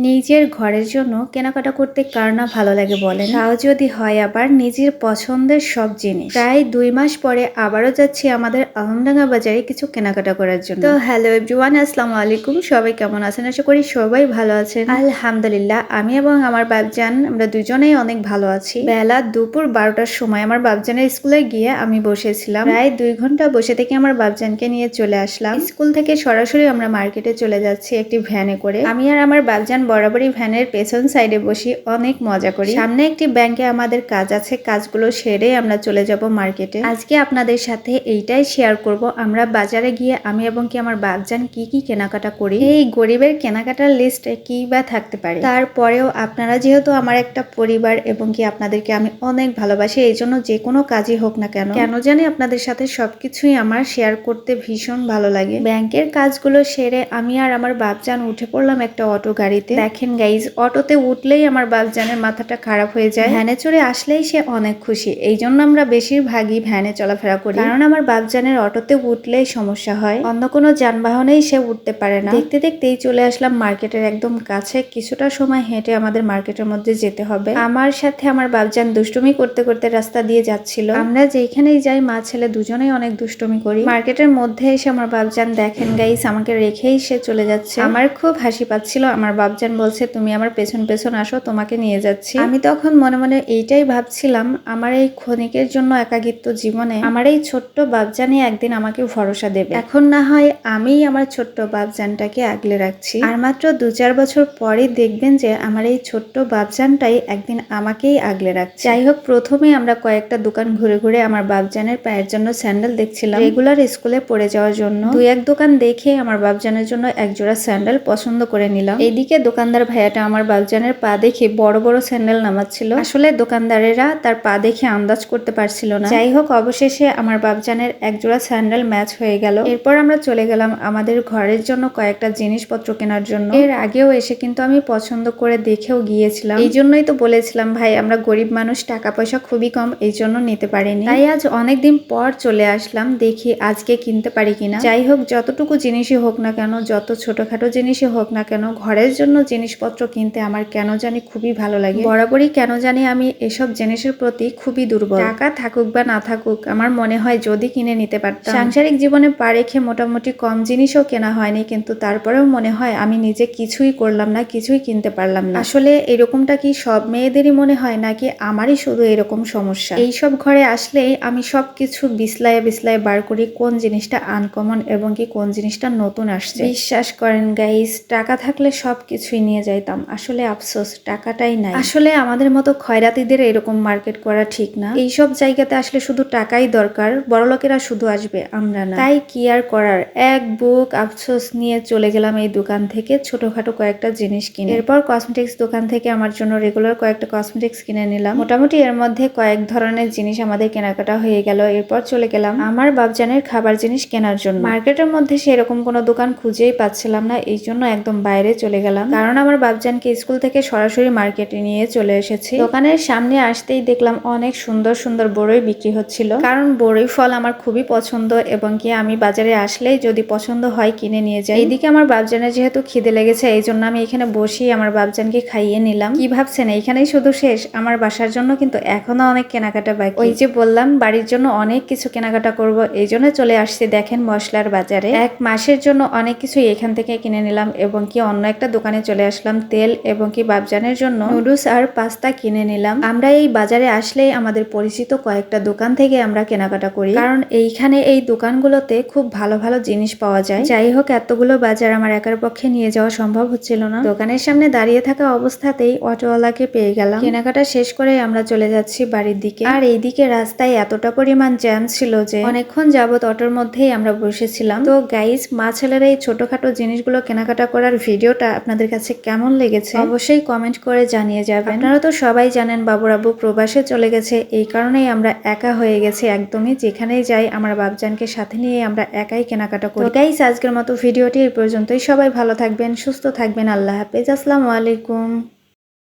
নিজের ঘরের জন্য কেনাকাটা করতে কার না ভালো লাগে বলেন, তাও যদি হয় আবার নিজের পছন্দের সব জিনিস। প্রায় 2 মাস পরে আবারও যাচ্ছি আমাদের আলমডাঙ্গা বাজারে কিছু কেনাকাটা করার জন্য। তো হ্যালো এভরিওয়ান, আসসালামু আলাইকুম। সবাই কেমন আছেন? আশা করি সবাই ভালো আছেন। আলহামদুলিল্লাহ, আমি এবং আমার বাবজান আমরা দুজনেই অনেক ভালো আছি। বেলা দুপুর 12টার সময় আমার বাবজানের স্কুলে গিয়ে আমি বসেছিলাম। প্রায় 2 ঘন্টা বসে থেকে আমার বাবজানকে নিয়ে চলে আসলাম। স্কুল থেকে সরাসরি আমরা মার্কেটে চলে যাচ্ছি একটি ভ্যানে করে। আমি আর আমার বাবজান বরাবরই ভ্যানের পেছন সাইডে বসি, অনেক মজা করি। সামনে একটি ব্যাংকে আমাদের কাজ আছে, কাজগুলো সেরে আমরা চলে যাব মার্কেটে। আজকে আপনাদের সাথে এইটাই শেয়ার করব আমরা বাজারে গিয়ে আমি এবং কি আমার বাবজান কি কি কেনাকাটা করি। এই গরিবের কেনাকাটার লিস্টে কি বা থাকতে পারে। তারপরেও আপনারা যেহেতু আমার একটা পরিবার এবং কি আপনাদেরকে আমি অনেক ভালোবাসি, এই জন্য যে কোনো কাজই হোক না কেন জানি আপনাদের সাথে সবকিছুই আমার শেয়ার করতে ভীষণ ভালো লাগে। ব্যাংকের কাজগুলো সেরে আমি আর আমার বাবজান উঠে পড়লাম একটা অটো গাড়িতে। দেখেন গাইজ, অটোতে উঠলেই আমার বাবজানের মাথাটা খারাপ হয়ে যায়, ভ্যানে চড়ে আসলেই সে অনেক খুশি। এই জন্য আমরা বেশিরভাগই ভ্যানে চলাফেরা করি, কারণ আমার বাবজানের অটোতে উঠলেই সমস্যা হয়, অন্য কোনো যানবাহনেই সে উঠতে পারে না। দেখতে দেখতেই চলে আসলাম মার্কেটের একদম কাছে। কিছুটা সময় হেঁটে আমাদের মার্কেটের মধ্যে যেতে হবে। আমার সাথে আমার বাবজান দুষ্টুমি করতে করতে রাস্তা দিয়ে যাচ্ছিল। আমরা যেখানেই যাই মা ছেলে দুজনেই অনেক দুষ্টুমি করি। মার্কেটের মধ্যে এসে আমার বাবজান দেখেন গাইস আমাকে রেখেই সে চলে যাচ্ছে। আমার খুব হাসি পাচ্ছিল। আমার বাবজান বলছে, তুমি আমার পেছন পেছন আসো, তোমাকে নিয়ে যাচ্ছি। আমি তখন মনে মনে এইটাই ভাবছিলাম, আমার এই ক্ষণিকের জন্য একাকিত্ব জীবনে আমার এই ছোট্ট বাবজানই একদিন আমাকে ভরসা দেবে। এখন না হয় আমিই আমার ছোট্ট বাবজানটাকে আগলে রাখছি, আর মাত্র 2-4 বছর পরে দেখবেন যে আমার এই ছোট্ট বাবজানটাই একদিন আমাকেই আগলে রাখছে। যাই হোক, প্রথমে আমরা কয়েকটা দোকান ঘুরে ঘুরে আমার বাবজানের পায়ের জন্য স্যান্ডেল দেখছিলাম, রেগুলার স্কুলে পড়ে যাওয়ার জন্য। 2-1 দোকান দেখে আমার বাবজানের জন্য একজোড়া স্যান্ডেল পছন্দ করে নিলাম। এইদিকে দোকানদার ভাইয়াটা আমার বাবজানের পা দেখে বড় বড় স্যান্ডেল নামাচ্ছিল। আসলে দোকানদারেরা তার পা দেখে আন্দাজ করতে পারছিল না। যাই হোক, অবশেষে আমার বাবজানের একজোড়া স্যান্ডেল ম্যাচ হয়ে গেল। এরপর আমরা চলে গেলাম আমাদের ঘরের জন্য কয়েকটা জিনিসপত্র কেনার জন্য। এর আগেও এসে কিন্তু আমি পছন্দ করে দেখেও গিয়েছিলাম। এই জন্যই তো বলেছিলাম ভাই, আমরা গরিব মানুষ, টাকা পয়সা খুবই কম, এই জন্য নিতে পারিনি। তাই আজ অনেকদিন পর চলে আসলাম, দেখি আজকে কিনতে পারি কিনা। যাই হোক, যতটুকু জিনিসই হোক না কেন, যত ছোটখাটো জিনিসই হোক না কেন, ঘরের জন্য জিনিসপত্র কিনতে আমার কেন জানি খুবই ভালো লাগে। বরাবরই কেন জানি আমি এসব জিনিসের প্রতি খুবই দুর্বল। টাকা থাকুক বা না থাকুক, আমার মনে হয় যদি কিনে নিতে পারতাম। সাংসারিক জীবনে পা রেখে মোটামুটি কম জিনিসও কেনা হয়নি, কিন্তু তারপরেও মনে হয় আমি নিজে কিছুই করলাম না, কিছুই কিনতে পারলাম না। আসলে এরকমটা কি সব মেয়েদেরই মনে হয়, নাকি আমারই শুধু এরকম সমস্যা? এইসব ঘরে আসলেই আমি সবকিছু বিছলায় বিছলায় বার করি কোন জিনিসটা আনকমন এবং কি কোন জিনিসটা নতুন আসছে। বিশ্বাস করেন গাইস, টাকা থাকলে সবকিছুই নিয়ে যাইতাম। আসলে আফসোস, টাকাটাই নাই। আসলে আমাদের মতো খয়রাতিদের এরকম মার্কেট করা ঠিক না। এইসব জায়গাতে আসলে শুধু টাকাই দরকার, বড়লোকেরা শুধু আসবে, আমরা না। তাই কি আর করার, এক বুক আফসোস নিয়ে চলে গেলাম এই দোকান থেকে ছোটখাটো কয়েকটা জিনিস কিনে। এরপর কসমেটিক্স দোকান থেকে আমার জন্য রেগুলার কয়েকটা কসমেটিক্স কিনে নিলাম। মোটামুটি এর মধ্যে কয়েক ধরনের জিনিস আমাদের কেনাকাটা হয়ে গেল। এরপর চলে গেলাম আমার বাবজানের খাবার জিনিস কেনার জন্য। মার্কেটের মধ্যে সেরকম কোনো দোকান খুঁজেই পাচ্ছিলাম না, এই জন্য একদম বাইরে চলে গেলাম, কারণ আমার বাবজানকে স্কুল থেকে সরাসরি মার্কেটে নিয়ে চলে এসেছি। দোকানের সামনে আসতেই দেখলাম অনেক সুন্দর সুন্দর বড়ই বিক্রি হচ্ছিল, কারণ বড়ই ফল আমার খুবই পছন্দ এবং কি আমি বাজারে আসলেই যদি পছন্দ হয় কিনে নিয়ে যাই। এইদিকে আমার বাবজানের যেহেতু খিদে লেগেছে, এই জন্য আমি এখানে বসি আমার বাবজানকে খাইয়ে নিলাম। কি ভাবছেন এইখানেই শুধু শেষ? আমার বাসার জন্য কিন্তু এখনো অনেক কেনাকাটা বাকি। ওই যে বললাম বাড়ির জন্য অনেক কিছু কেনাকাটা করব, এই জন্য চলে আসছি দেখেন মশলার বাজারে। 1 মাসের জন্য অনেক কিছু এখান থেকে কিনে নিলাম এবং কি অন্য একটা দোকানে চলে আসলাম তেল এবং কি বাবজানের জন্য নুডলস আর পাস্তা কিনে নিলাম। আমরা এই বাজারে আসলেই আমাদের পরিচিত কয়েকটা দোকান থেকে আমরা কেনাকাটা করি, কারণ এইখানে এই দোকানগুলোতে খুব ভালো ভালো জিনিস পাওয়া যায়। যাই হোক, এতগুলো বাজার আমার একার পক্ষে নিয়ে যাওয়া সম্ভব হচ্ছিল না। দোকানের সামনে দাঁড়িয়ে থাকা অবস্থাতেই অটোওয়ালাকে পেয়ে গেলাম। কেনাকাটা শেষ করে আমরা চলে যাচ্ছি বাড়ির দিকে। আর এইদিকে রাস্তায় এতটা পরিমাণ জ্যাম ছিল যে অনেকক্ষণ যাবত অটোর মধ্যেই আমরা বসেছিলাম। তো গাইস, মা ছেলের এই ছোটখাটো জিনিসগুলো কেনাকাটা করার ভিডিওটা আপনাদের কাছে কেমন লেগেছে অবশ্যই কমেন্ট করে জানিয়ে যাবেন। আপনারা তো সবাই জানেন বাবুর আব্বু প্রবাসে চলে গেছে, এই কারণেই আমরা একা হয়ে গেছি একদমই। যেখানেই যাই আমার বাবজানকে সাথে নিয়ে আমরা একাই কেনাকাটা করি। গাইস, আজকের মতো ভিডিওটি এই পর্যন্তই। সবাই ভালো থাকবেন, সুস্থ থাকবেন। আল্লাহ হাফেজ, আসসালামু আলাইকুম।